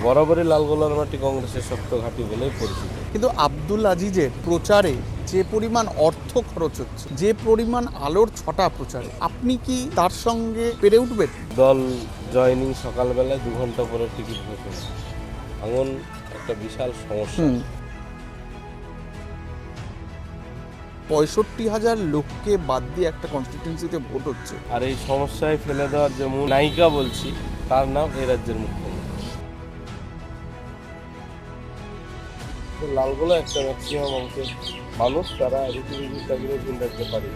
বরাবরই লালগোলার মাটি কংগ্রেসের শক্ত ঘাঁটি বলেই পরিচিত। কিন্তু আব্দুল আজিজের প্রচারে যে পরিমাণ অর্থ খরচ হচ্ছে, যে পরিমাণ আলোর ছটা প্রচারে, আপনি কি তার সঙ্গে পেরে উঠবেন? দল জয়নিং সকালবেলায় 2 ঘন্টা পরে টিকিট ঘোষণা, এমন একটা বিশাল সমস্যা। 65,000 লোককে বাদ দিয়ে একটা কনস্টিটিউয়েন্সিতে ভোট হচ্ছে। আর এই সমস্যায় ফেলে দেওয়ার যে মূল নায়িকা বলছি, তার নাম এই রাজ্যের মুখ্যমন্ত্রী। তো লালগোলা একটা ম্যাক্সিমাম অংশের মানুষ, তারা রীতিনীতি চাকরি রাখতে পারে,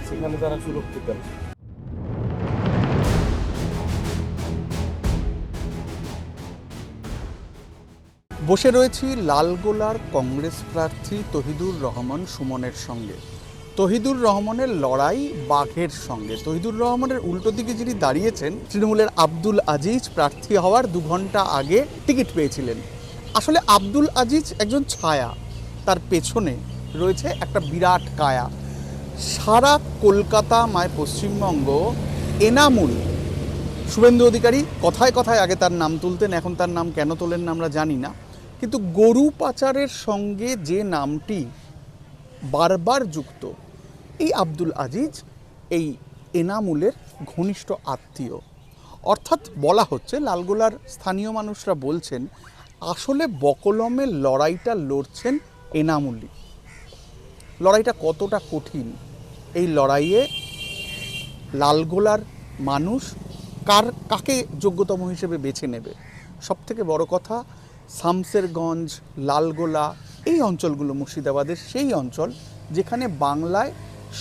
সেখানে তারা সুরক্ষিত না। বসে রয়েছি লালগোলার কংগ্রেস প্রার্থী তহিদুর রহমান সুমনের সঙ্গে। তহিদুর রহমানের লড়াই বাঘের সঙ্গে। তহিদুর রহমানের উল্টো দিকে যিনি দাঁড়িয়েছেন, তৃণমূলের আব্দুল আজিজ প্রার্থী হওয়ার 2 ঘন্টা আগে টিকিট পেয়েছিলেন। আসলে আব্দুল আজিজ একজন ছায়া, তার পেছনে রয়েছে একটা বিরাট কায়া। সারা কলকাতা মায় পশ্চিমবঙ্গ এনামুল, শুভেন্দু অধিকারী কথায় কথায় আগে তার নাম তুলতেন, এখন তার নাম কেন তোলেন না আমরা জানি না, কিন্তু গরু পাচারের সঙ্গে যে নামটি বারবার যুক্ত, এই আব্দুল আজিজ এই এনামুলের ঘনিষ্ঠ আত্মীয়। অর্থাৎ বলা হচ্ছে, লালগোলার স্থানীয় মানুষরা বলছেন, আসলে বকলমের লড়াইটা লড়ছেন এনামুলই। লড়াইটা কতটা কঠিন, এই লড়াইয়ে লালগোলার মানুষ কাকে যোগ্যতম হিসেবে বেছে নেবে? সবথেকে বড় কথা, শামসেরগঞ্জ, লালগোলা এই অঞ্চলগুলো মুর্শিদাবাদের সেই অঞ্চল যেখানে বাংলায়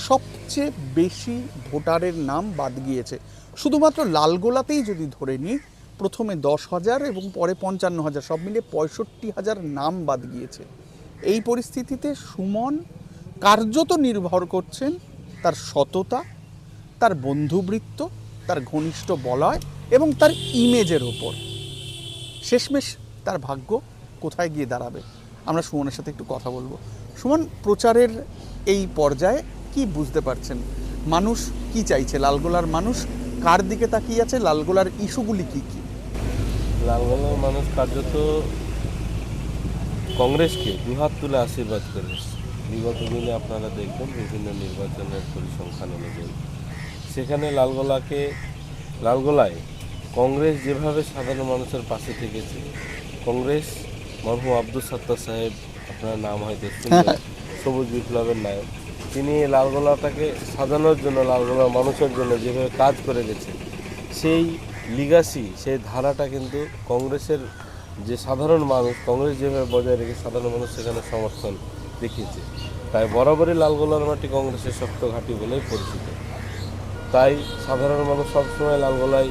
সবচেয়ে বেশি ভোটারের নাম বাদ গিয়েছে। শুধুমাত্র লালগোলাতেই যদি ধরে নিই, প্রথমে 10,000 এবং পরে 55,000, সব মিলে 65,000 নাম বাদ গিয়েছে। এই পরিস্থিতিতে সুমন কার্যত নির্ভর করছেন তার সততা, তার বন্ধুবৃত্ত, তার ঘনিষ্ঠ বলয় এবং তার ইমেজের ওপর। শেষমেশ তার ভাগ্য কোথায় গিয়ে দাঁড়াবে, আমরা সুমনের সাথে একটু কথা বলবো। সুমন, প্রচারের এই পর্যায়ে কি বুঝতে পারছেন? মানুষ কি চাইছে? লালগোলার মানুষ কার দিকে তাকিয়ে আছে? লালগোলার ইস্যুগুলি কি কি? লালগোলার মানুষ কার্যত কংগ্রেসকে দুহাত তুলে আশীর্বাদ করে এসেছে। বিগত দিনে আপনারা দেখবেন বিভিন্ন নির্বাচনের পরিসংখ্যান অনুযায়ী সেখানে লালগোলায় কংগ্রেস যেভাবে সাধারণ মানুষের পাশে থেকেছে, কংগ্রেস মরহুম আব্দুল সাত্তার সাহেব, আপনার নাম হয়তো শুনবেন, সবুজ বিপ্লবের নায়ক, তিনি লালগোলাটাকে সাজানোর জন্য, লালগোলার মানুষের জন্য যেভাবে কাজ করে গেছে, সেই লিগাসি, সেই ধারাটা কিন্তু কংগ্রেসের যে সাধারণ মানুষ, কংগ্রেস যেভাবে বজায় রেখে সাধারণ মানুষ সেখানে সমর্থন দেখিয়েছে। তাই বরাবরই লালগোলার মাটি কংগ্রেসের শক্ত ঘাঁটি বলেই পরিচিত। তাই সাধারণ মানুষ সবসময় লালগোলায়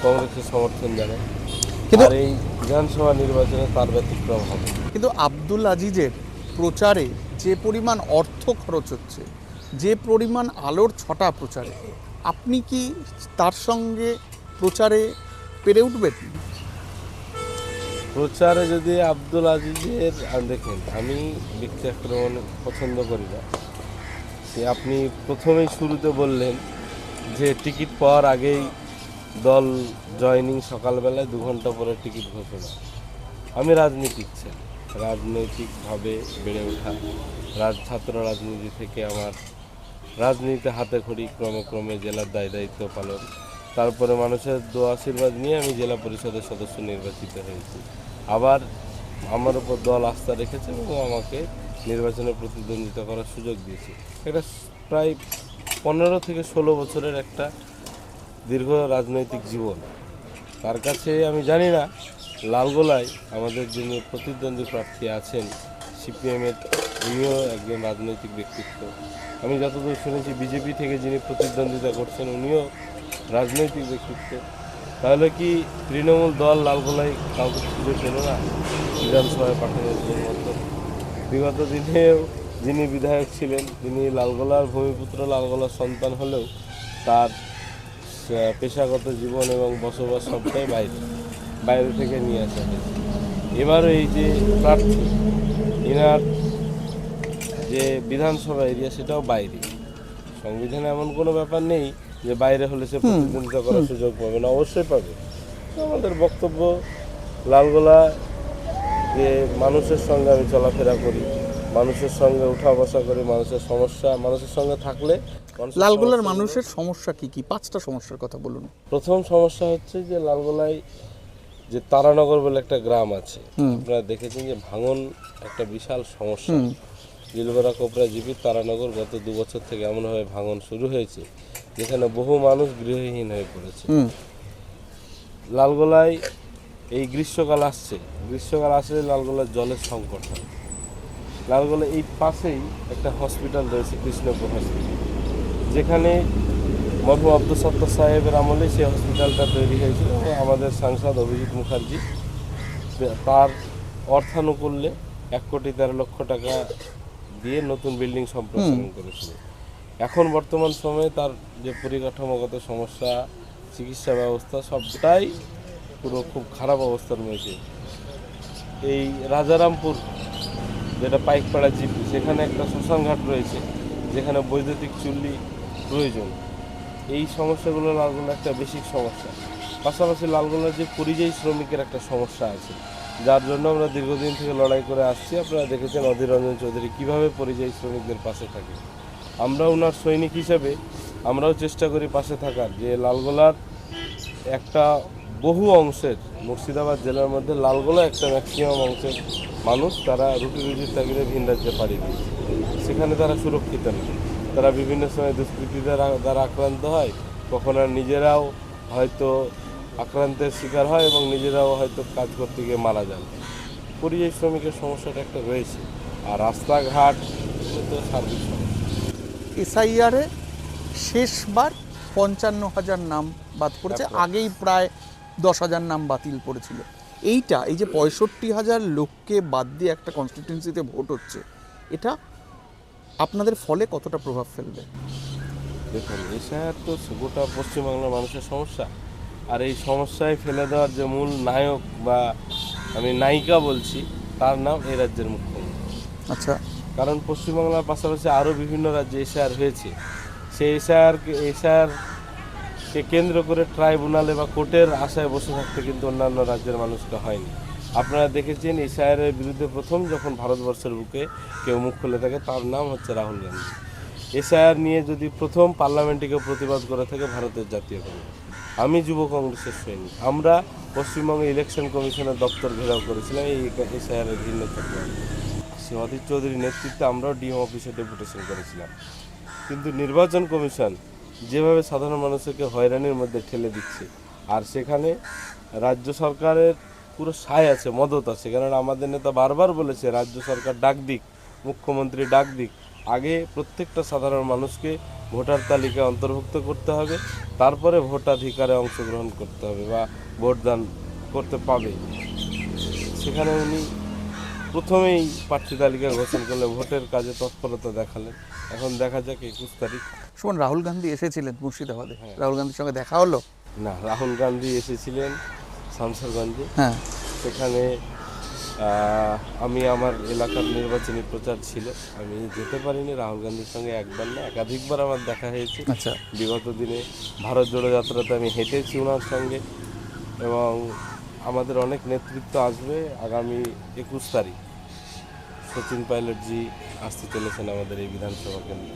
কংগ্রেসের সমর্থন জানায়, আর এই বিধানসভা নির্বাচনে তার ব্যতিক্রম হবে। কিন্তু আব্দুল আজিজের প্রচারে যে পরিমাণ অর্থ খরচ হচ্ছে, যে পরিমাণ আলোর ছটা প্রচারে, আপনি কি তার সঙ্গে প্রচারে পেরে উঠবেন? প্রচারে যদি আব্দুল আজিজের, দেখেন, আমি ব্যক্তি আক্রমণ পছন্দ করি না। সে আপনি প্রথমেই শুরুতে বললেন যে টিকিট পাওয়ার আগেই দল জয়নিং সকালবেলায় 2 ঘন্টা পরে টিকিট ঘোষণা। আমি রাজনীতিক ছেলে, রাজনৈতিকভাবে বেড়ে ওঠা, ছাত্র রাজনীতি থেকে আমার রাজনীতিতে হাতে খড়ি, ক্রমে ক্রমে জেলার দায়িত্ব পালন, তারপরে মানুষের দোয়া আশীর্বাদ নিয়ে আমি জেলা পরিষদের সদস্য নির্বাচিত হয়েছি। আবার আমার উপর দল আস্থা রেখেছে এবং আমাকে নির্বাচনে প্রতিদ্বন্দ্বিতা করার সুযোগ দিয়েছে। এটা প্রায় 15 থেকে 16 বছরের একটা দীর্ঘ রাজনৈতিক জীবন। তার কাছে আমি জানি না লালগোলায় আমাদের যিনি প্রতিদ্বন্দ্বী প্রার্থী আছেন সিপিএমের, উনিও একজন রাজনৈতিক ব্যক্তিত্ব। আমি যতদূর শুনেছি বিজেপি থেকে যিনি প্রতিদ্বন্দ্বিতা করছেন উনিও রাজনৈতিক ব্যক্তিত্ব। তাহলে কি তৃণমূল দল লালগোলায় কাউকে সুযোগ পেল না বিধানসভায় পাঠানোর জন্য? বিগত দিনেও যিনি বিধায়ক ছিলেন তিনি লালগোলার ভূমিপুত্র, লালগোলার সন্তান হলেও তার পেশাগত জীবন এবং বসবাস সবটাই বাইরে থেকে নিয়ে আসা হয়েছে। এবারও এই যে প্রার্থী, এনার যে বিধানসভা এরিয়া সেটাও বাইরে। সংবিধানে এমন কোনো ব্যাপার নেই যে বাইরে হলে সে প্রতিদ্বন্দ্বিতা করার সুযোগ পাবে না, অবশ্যই পাবে। আমাদের বক্তব্য লালগোলা যে মানুষের সঙ্গে আমি চলাফেরা করি, মানুষের সঙ্গে উঠা বসা করি, মানুষের সমস্যা মানুষের সঙ্গে থাকলে মানুষের লালগোলার সমস্যাগুলো- মানুষের সমস্যা কি কি? 5টা সমস্যার কথা বলুন। প্রথম সমস্যা হচ্ছে যে লালগোলায় যে তারানগর বলে একটা গ্রাম আছে, হুম। আপনারা দেখেছেন যে ভাঙন একটা বিশাল সমস্যা। হুম। গিলবেড়া কোপরা জিপি তারানগর গত 2 বছর থেকে এমনভাবে ভাঙন শুরু হয়েছে যেখানে বহু মানুষ গৃহহীন হয়ে পড়েছে। হুম। লালগোলায় এই গ্রীষ্মকাল আসছে, গ্রীষ্মকাল আসলে লালগোলার জলের সংকট হয়। লালগোলা এই পাশেই একটা হসপিটাল রয়েছে, কৃষ্ণপুর হসপিটাল, যেখানে মরহুম আব্দুল সত্তার সাহেবের আমলে সেই হসপিটালটা তৈরি হয়েছিল এবং আমাদের সাংসদ অভিজিৎ মুখার্জি তার অর্থানুকূল্যে 1,13,00,000 টাকা দিয়ে নতুন বিল্ডিং সম্প্রসারণ করেছিল। এখন বর্তমান সময়ে তার যে পরিকাঠামোগত সমস্যা, চিকিৎসা ব্যবস্থা সবটাই পুরো খুব খারাপ অবস্থার রয়েছে। এই রাজারামপুর যেটা পাইকপাড়া জিপি, সেখানে একটা শ্মশানঘাট রয়েছে যেখানে বৈদ্যুতিক চুল্লি প্রয়োজন। এই সমস্যাগুলো লালগোলা একটা বেসিক সমস্যা। পাশাপাশি লালগোলার যে পরিযায়ী শ্রমিকের একটা সমস্যা আছে, যার জন্য আমরা দীর্ঘদিন থেকে লড়াই করে আসছি। আপনারা দেখেছেন অধীর রঞ্জন চৌধুরী কীভাবে পরিযায়ী শ্রমিকদের পাশে থাকে। আমরা ওনার সৈনিক হিসেবে আমরাও চেষ্টা করি পাশে থাকার, যে লালগোলার একটা বহু অংশের, মুর্শিদাবাদ জেলার মধ্যে লালগোলা একটা ম্যাক্সিমাম অংশের মানুষ, তারা রুটি রুজির তাগিদে ভিন রাজ্যে পাড়ি দিয়েছে। সেখানে তারা সুরক্ষিত নেই। তারা বিভিন্ন সময় দুষ্কৃতীদের দ্বারা আক্রান্ত হয়, কখনো নিজেরাও হয়তো আক্রান্তের শিকার হয় এবং নিজেরাও হয়তো কাজ করতে গিয়ে মারা যান। পরিযায়ী শ্রমিকের সমস্যাটা একটা রয়েছে। আর রাস্তাঘাট তো সার্বিক সমস্যা। এসআইআরে শেষবার 55,000 নাম বাদ পড়েছে, তারপর? আগেই প্রায় 10,000 নাম বাতিল পড়েছিল। এই যে 65,000 লোককে বাদ দিয়ে একটা কনস্টিটিউয়েন্সিতে ভোট হচ্ছে, এটা আপনাদের ফলে কতটা প্রভাব ফেলবে? দেখুন, এশিয়ার তো গোটা পশ্চিমবাংলার মানুষের সমস্যা। আর এই সমস্যায় ফেলে দেওয়ার যে মূল নায়ক বা আমি নায়িকা বলছি, তার নাম এই রাজ্যের মুখ্যমন্ত্রী। আচ্ছা। কারণ পশ্চিমবাংলার পাশাপাশি আরও বিভিন্ন রাজ্যে এশিয়ার হয়েছে। সেই এশিয়ারকে কেন্দ্র করে ট্রাইব্যুনালে বা কোর্টের আশায় বসে থাকতে কিন্তু অন্যান্য রাজ্যের মানুষকে হয়নি। আপনারা দেখেছেন এশিয়ারের বিরুদ্ধে প্রথম যখন ভারতবর্ষের বুকে কেউ মুখ খুলে থাকে, তার নাম হচ্ছে রাহুল গান্ধী। এসআইআর নিয়ে যদি প্রথম পার্লামেন্টে কেউ প্রতিবাদ করে থাকে, ভারতের জাতীয় কংগ্রেস। আমি যুব কংগ্রেসের সৈনিক। আমরা পশ্চিমবঙ্গে ইলেকশন কমিশনের দপ্তর ঘেরাও করেছিলাম এই এসআইআরের ভিন্ন সে অধীর চৌধুরীর নেতৃত্বে আমরাও ডিএম অফিসে ডেপুটেশন করেছিলাম। কিন্তু নির্বাচন কমিশন যেভাবে সাধারণ মানুষকে হয়রানির মধ্যে ঠেলে দিচ্ছে, আর সেখানে রাজ্য সরকারের পুরো সায় আছে, মদত আছে। কারণ আমাদের নেতা বারবার বলেছে রাজ্য সরকার ডাক দিক, মুখ্যমন্ত্রী ডাক দিক, আগে প্রত্যেকটা সাধারণ মানুষকে ভোটার তালিকায় অন্তর্ভুক্ত করতে হবে, তারপরে ভোটাধিকারে অংশগ্রহণ করতে হবে বা ভোটদান করতে পাবে। সেখানে উনি প্রথমেই প্রার্থী তালিকা ঘোষণা করলে ভোটের কাজে তৎপরতা দেখালেন। এখন দেখা যাক 21 তারিখ। শোন, রাহুল গান্ধী এসেছিলেন মুর্শিদাবাদে, হ্যাঁ। রাহুল গান্ধীর সঙ্গে দেখা হলো? না, রাহুল গান্ধী এসেছিলেন শামসারগঞ্জে। হ্যাঁ। সেখানে আমি আমার এলাকার নির্বাচনী প্রচার ছিল, আমি যেতে পারিনি। রাহুল গান্ধীর সঙ্গে একবার না একাধিকবার আমার দেখা হয়েছে। আচ্ছা। বিগত দিনে ভারত জোড়ো যাত্রাতে আমি হেঁটেছি ওনার সঙ্গে, এবং আমাদের অনেক নেতৃত্ব আসবে আগামী 21 তারিখ। সচিন পাইলটজি আসতে চলেছেন আমাদের এই বিধানসভা কেন্দ্রে।